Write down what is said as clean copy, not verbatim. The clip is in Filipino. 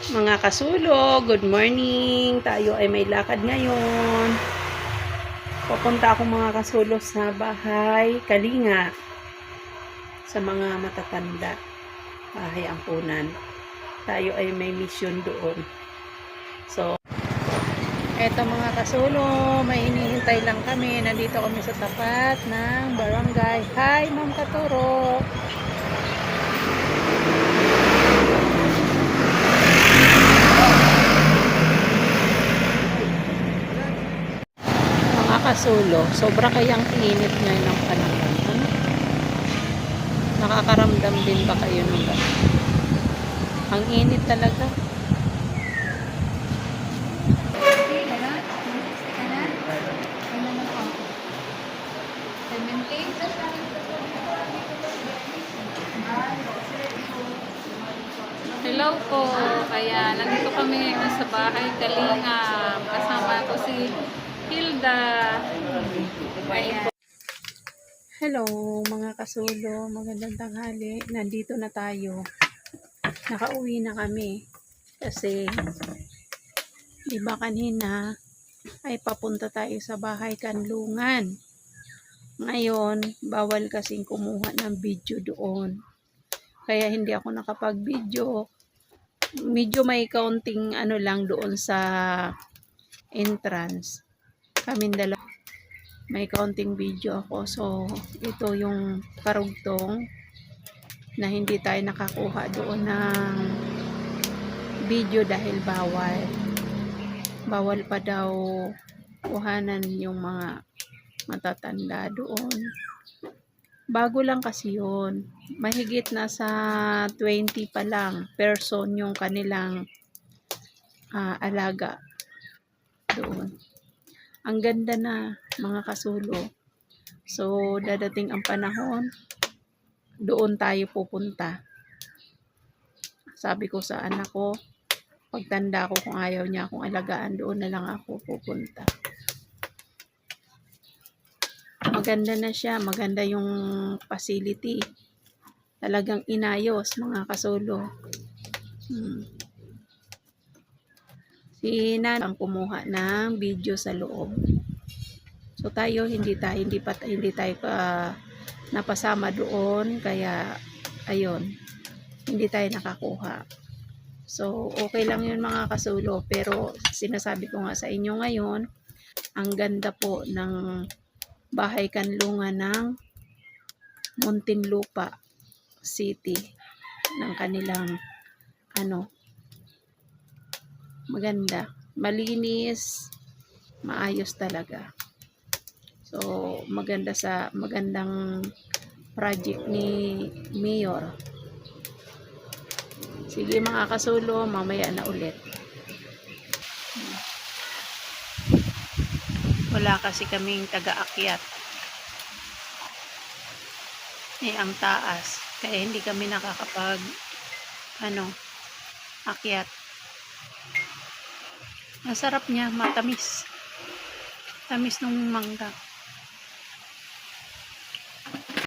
Mga kasulo, good morning. Tayo ay may lakad ngayon. Papunta ako mga kasulo sa bahay Kalinga. Sa mga matatanda. Bahay ampunan. Tayo ay may mission doon. So, eto mga kasulo, may hinihintay lang kami. Nandito kami sa tapat ng barangay. Hi, Ma'am Katuro. Mga kasulo, sobra kayang init ngayon ng panahon. Ano? Nakakaramdam din ba kayo ng gano'n? Ang init talaga. Hello po. Kaya nandito kami ngayon sa bahay Kalinga. Kasama ko si Hilda. Ayan. Hello mga kasulo, magandang tanghali. Nandito na tayo. Nakauwi na kami. Kasi, di ba kanina ay papunta tayo sa bahay Kanlungan. Ngayon, bawal kasing kumuha ng video doon. Kaya hindi ako nakapag-video. Medyo may kaunting ano lang doon sa entrance. Kaming dalawa. May kaunting video ako. So, ito yung karugtong na hindi tayo nakakuha doon ng video dahil bawal. Bawal pa daw kuhanan yung mga matatanda doon. Bago lang kasi yun. Mahigit na sa 20 pa lang person yung kanilang alaga doon. Ang ganda na mga kasulo. So, dadating ang panahon, doon tayo pupunta. Sabi ko sa anak ko, pagtanda ko kung ayaw niya akong alagaan, doon na lang ako pupunta. Maganda na siya, maganda yung facility. Talagang inayos mga kasulo. Si Nan ang kumuha ng video sa loob. So tayo hindi tayo napasama doon kaya ayun, hindi tayo nakakuha. So okay lang yun mga kasulo, pero sinasabi ko nga sa inyo ngayon, ang ganda po ng bahay Kanlungan ng Muntinlupa City ng kanilang maganda, malinis, maayos talaga. So magandang project ni Mayor. Sige mga kasulo, mamaya na ulit. Wala kasi kaming taga-akyat. Ang taas. Kaya hindi kami nakakapag akyat. Masarap niya, matamis. Tamis ng mangga.